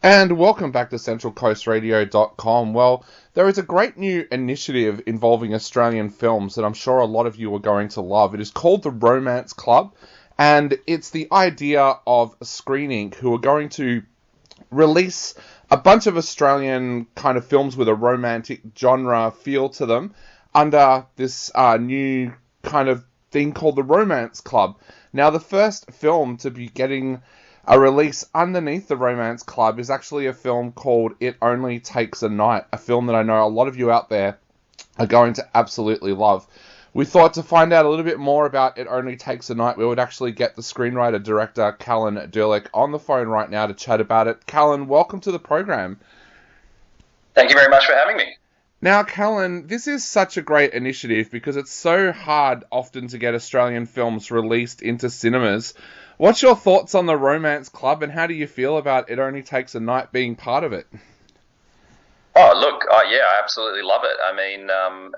And welcome back to CentralCoastRadio.com. Well, there is a great new initiative involving Australian films that I'm sure a lot of you are going to love. It is called the Romance Club, and it's the idea of Screen Inc., who are going to release a bunch of Australian kind of films with a romantic genre feel to them under this new kind of thing called the Romance Club. Now, the first film to be getting a release underneath the Romance Club is actually a film called It Only Takes a Night, a film that I know a lot of you out there are going to absolutely love. We thought to find out a little bit more about It Only Takes a Night, we would actually get the screenwriter-director Callan Durlick on the phone right now to chat about it. Callan, welcome to the program. Thank you very much for having me. Now, Callan, this is such a great initiative because it's so hard often to get Australian films released into cinemas. What's your thoughts on the Romance Club, and how do you feel about It Only Takes a Night being part of it? Oh, look, yeah, I absolutely love it. I mean,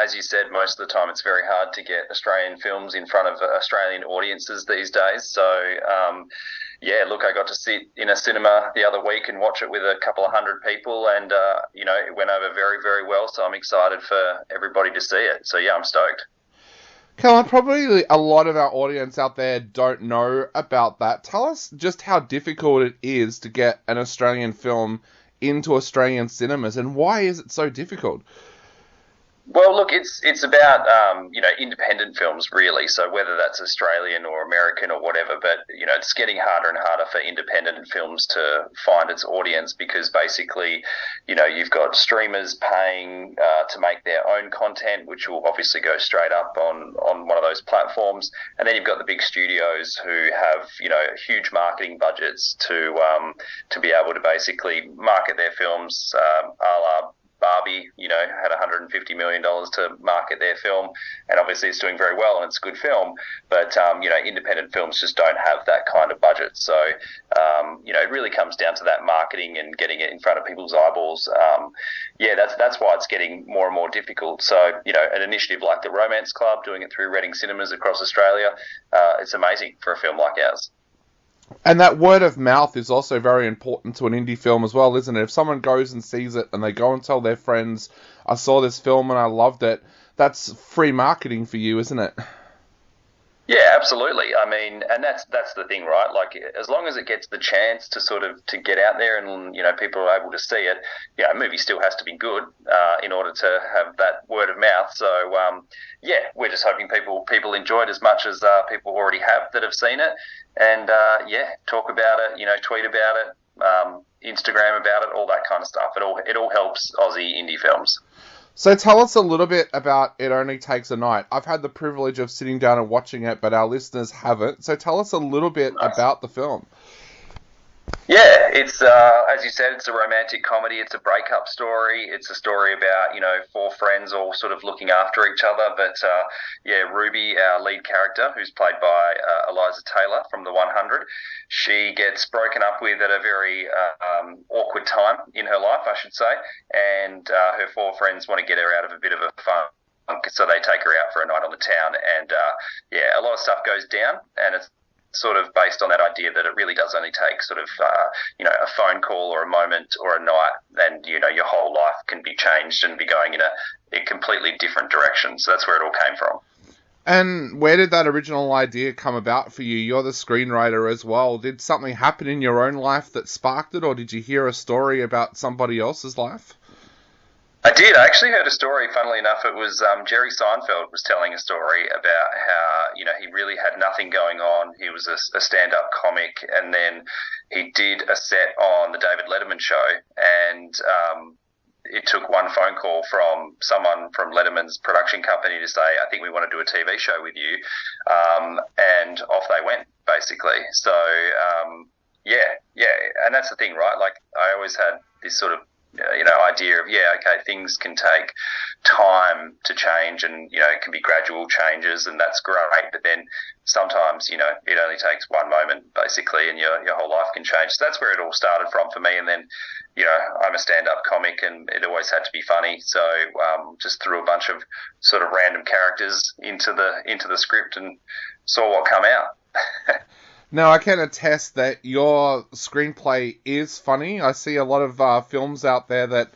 as you said, most of the time it's very hard to get Australian films in front of Australian audiences these days. So, yeah, look, I got to sit in a cinema the other week and watch it with a couple of hundred people, and, it went over very, very well. So I'm excited for everybody to see it. So, yeah, I'm stoked. Callan, probably a lot of our audience out there don't know about that. Tell us just how difficult it is to get an Australian film into Australian cinemas, and why is it so difficult? Well, look, it's about independent films really. So whether that's Australian or American or whatever, but it's getting harder and harder for independent films to find its audience because basically, you've got streamers paying to make their own content, which will obviously go straight up on one of those platforms, and then you've got the big studios who have huge marketing budgets to be able to basically market their films, a la Barbie, had $150 million to market their film, and obviously it's doing very well and it's a good film, but, independent films just don't have that kind of budget. So, it really comes down to that marketing and getting it in front of people's eyeballs. That's why it's getting more and more difficult. So, an initiative like the Romance Club, doing it through Reading Cinemas across Australia, it's amazing for a film like ours. And that word of mouth is also very important to an indie film as well, isn't it? If someone goes and sees it and they go and tell their friends, I saw this film and I loved it, that's free marketing for you, isn't it? Yeah, absolutely. I mean, and that's the thing, right? Like, as long as it gets the chance to sort of to get out there and people are able to see it, a movie still has to be good in order to have that word of mouth. So, we're just hoping people enjoy it as much as people already have that have seen it, and talk about it, tweet about it, Instagram about it, all that kind of stuff. It all helps Aussie indie films. So tell us a little bit about It Only Takes a Night. I've had the privilege of sitting down and watching it, but our listeners haven't. So tell us a little bit Nice. about the film. Yeah, it's as you said, it's a romantic comedy. It's a breakup story. It's a story about four friends all sort of looking after each other. But Ruby, our lead character, who's played by Eliza Taylor from The 100, she gets broken up with at a very awkward time in her life, I should say, and her four friends want to get her out of a bit of a funk. So they take her out for a night on the town, and a lot of stuff goes down, and it's sort of based on that idea that it really does only take sort of a phone call or a moment or a night, and your whole life can be changed and be going in a completely different direction. So that's where it all came from. And where did that original idea come about for you? You're the screenwriter as well. Did something happen in your own life that sparked it, or did you hear a story about somebody else's life? I did. I actually heard a story. Funnily enough, it was Jerry Seinfeld was telling a story about how he really had nothing going on. He was a stand-up comic, and then he did a set on the David Letterman show, and it took one phone call from someone from Letterman's production company to say, "I think we want to do a TV show with you," and off they went basically. So and that's the thing, right? Like I always had this sort of idea of, things can take time to change, and, it can be gradual changes, and that's great. But then sometimes, it only takes one moment basically, and your whole life can change. So that's where it all started from for me. And then, I'm a stand-up comic, and it always had to be funny. So, just threw a bunch of sort of random characters into the script and saw what come out. Now, I can attest that your screenplay is funny. I see a lot of films out there that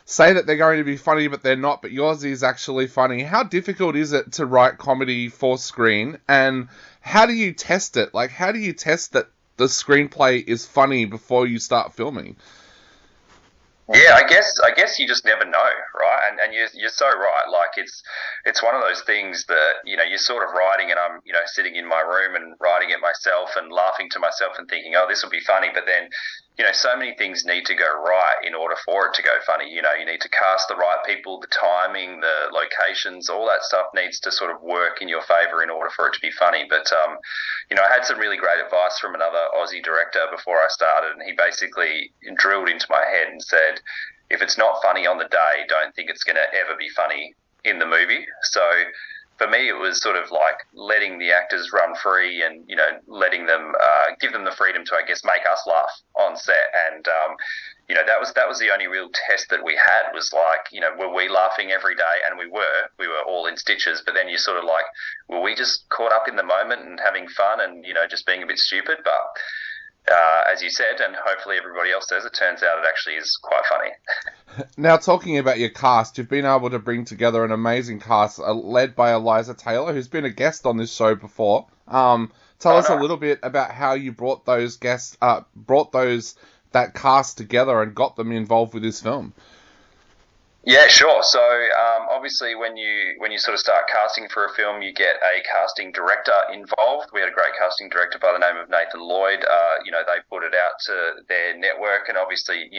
say that they're going to be funny, but they're not, but yours is actually funny. How difficult is it to write comedy for screen, and how do you test it? Like, how do you test that the screenplay is funny before you start filming? Yeah, I guess you just never know, right? And you're so right. Like it's one of those things that you're sort of writing, and I'm sitting in my room and writing it myself and laughing to myself and thinking, oh, this will be funny. But then so many things need to go right in order for it to go funny. You need to cast the right people, the timing, the locations, all that stuff needs to sort of work in your favor in order for it to be funny. But I had some really great advice from another Aussie director before I started, and he basically drilled into my head and said, if it's not funny on the day, don't think it's going to ever be funny in the movie. So for me, it was sort of like letting the actors run free and, letting them, give them the freedom to, I guess, make us laugh on set. And, that was the only real test that we had was like, were we laughing every day? And we were all in stitches. But then you're sort of like, were we just caught up in the moment and having fun and, just being a bit stupid? But as you said, and hopefully everybody else says, it turns out it actually is quite funny. Now, talking about your cast, you've been able to bring together an amazing cast led by Eliza Taylor, who's been a guest on this show before. Tell us a little bit about how you brought those guests, that cast together and got them involved with this film. Yeah, sure. So obviously, when you sort of start casting for a film, you get a casting director involved. We had a great casting director by the name of Nathan Lloyd. They put it out to their network, and obviously,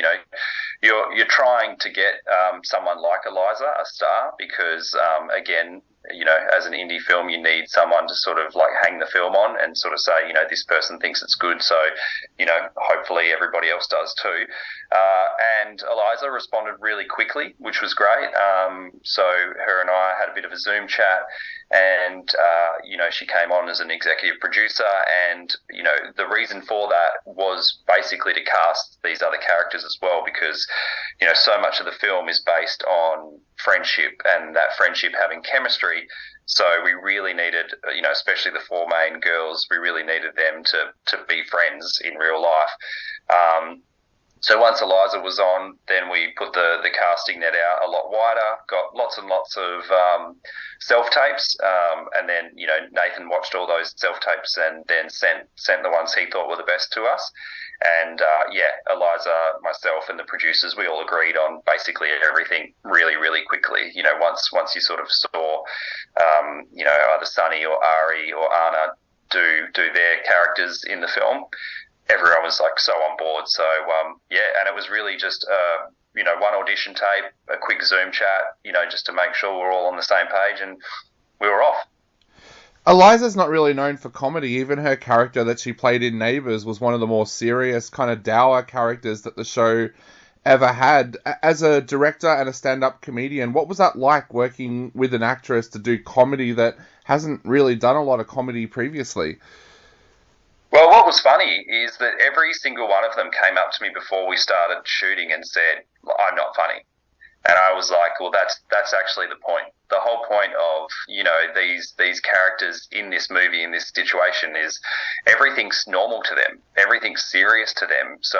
you're trying to get someone like Eliza, a star, because again, as an indie film, you need someone to sort of like hang the film on and sort of say, this person thinks it's good, so, hopefully everybody else does too. And Eliza responded really quickly, which was great. So her and I had a bit of a Zoom chat, and, she came on as an executive producer, and, the reason for that was basically to cast these other characters as well, because, so much of the film is based on friendship and that friendship having chemistry. So we really needed, especially the four main girls, we really needed them to be friends in real life. So once Eliza was on, then we put the casting net out a lot wider, got lots and lots of self-tapes, and then, Nathan watched all those self-tapes and then sent the ones he thought were the best to us. And, Eliza, myself, and the producers, we all agreed on basically everything really, really quickly. Once you sort of saw, either Sunny or Ari or Anna do their characters in the film, everyone was like so on board. So, and it was really just, one audition tape, a quick Zoom chat, just to make sure we're all on the same page, and we were off. Eliza's not really known for comedy. Even her character that she played in Neighbours was one of the more serious, kind of dour characters that the show ever had. As a director and a stand-up comedian, what was that like, working with an actress to do comedy that hasn't really done a lot of comedy previously? Well, what was funny is that every single one of them came up to me before we started shooting and said, I'm not funny. And I was like, well, that's actually the point. The whole point of, these characters in this movie, in this situation, is everything's normal to them. Everything's serious to them. So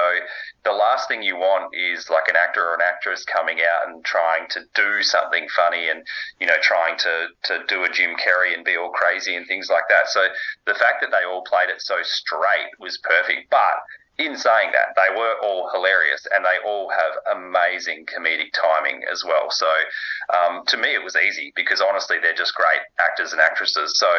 the last thing you want is like an actor or an actress coming out and trying to do something funny and, trying to do a Jim Carrey and be all crazy and things like that. So the fact that they all played it so straight was perfect. But in saying that, they were all hilarious, and they all have amazing comedic timing as well. So to me, it was easy because honestly, they're just great actors and actresses. So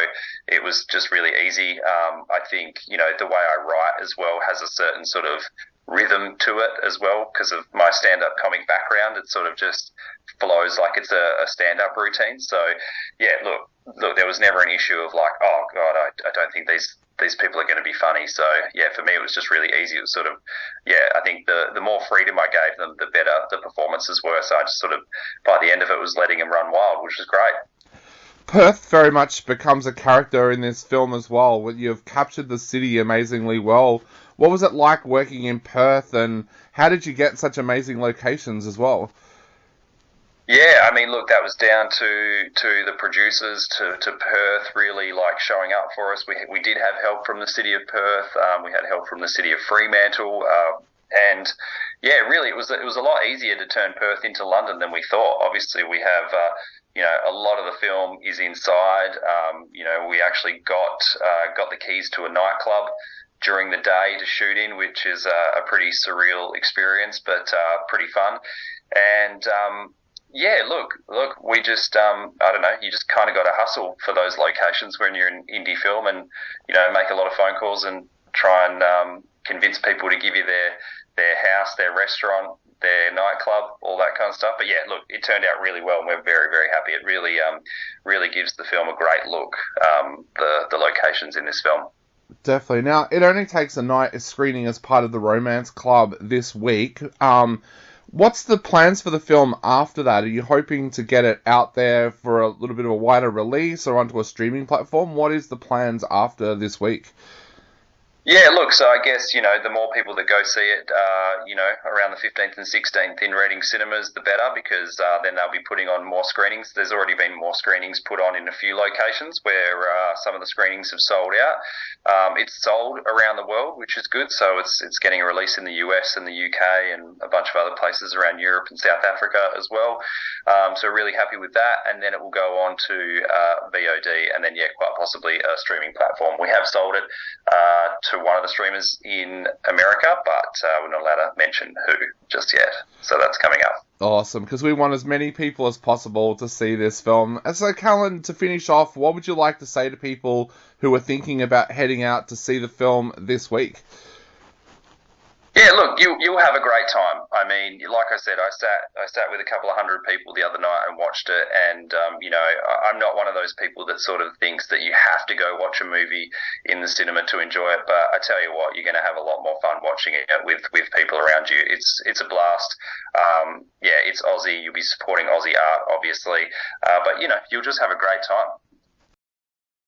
it was just really easy. I think, the way I write as well has a certain sort of rhythm to it as well because of my stand-up comic background. It sort of just flows like it's a stand-up routine. So, yeah, look, there was never an issue of like, oh, God, I don't think these people are going to be funny. So, yeah, for me, it was just really easy. It was sort of, I think the more freedom I gave them, the better the performances were. So I just sort of, by the end of it, was letting them run wild, which was great. Perth very much becomes a character in this film as well. You've captured the city amazingly well. What was it like working in Perth, and how did you get such amazing locations as well? Yeah, I mean, look, that was down to the producers, to Perth, really like showing up for us. We did have help from the city of Perth. We had help from the city of Fremantle, and yeah, really, it was a lot easier to turn Perth into London than we thought. Obviously, we have. A lot of the film is inside. We actually got the keys to a nightclub during the day to shoot in, which is a pretty surreal experience, but pretty fun. And yeah, look, we just, I don't know, you just kind of got to hustle for those locations when you're in indie film, and make a lot of phone calls and try and convince people to give you their house, their restaurant, their nightclub, all that kind of stuff. But yeah, look, it turned out really well, and we're very, very happy. It really gives the film a great look. The locations in this film. Definitely. Now, it only takes a night screening as part of the Romance Club this week. What's the plans for the film after that? Are you hoping to get it out there for a little bit of a wider release or onto a streaming platform? What is the plans after this week? Yeah, look, so I guess, the more people that go see it, around the 15th and 16th in Reading cinemas, the better, because then they'll be putting on more screenings. There's already been more screenings put on in a few locations where some of the screenings have sold out. It's sold around the world, which is good, so it's getting a release in the US and the UK and a bunch of other places around Europe and South Africa as well. So really happy with that, and then it will go on to VOD, and then, yeah, quite possibly a streaming platform. We have sold it to one of the streamers in America, but we're not allowed to mention who just yet. So that's coming up. Awesome, because we want as many people as possible to see this film. And so, Callan, to finish off, what would you like to say to people who are thinking about heading out to see the film this week? Yeah, look, you'll have a great time. I mean, like I said, I sat with a couple of hundred people the other night and watched it, and I'm not one of those people that sort of thinks that you have to go watch a movie in the cinema to enjoy it. But I tell you what, you're going to have a lot more fun watching it with people around you. It's a blast. Yeah, it's Aussie. You'll be supporting Aussie art, obviously, but you'll just have a great time.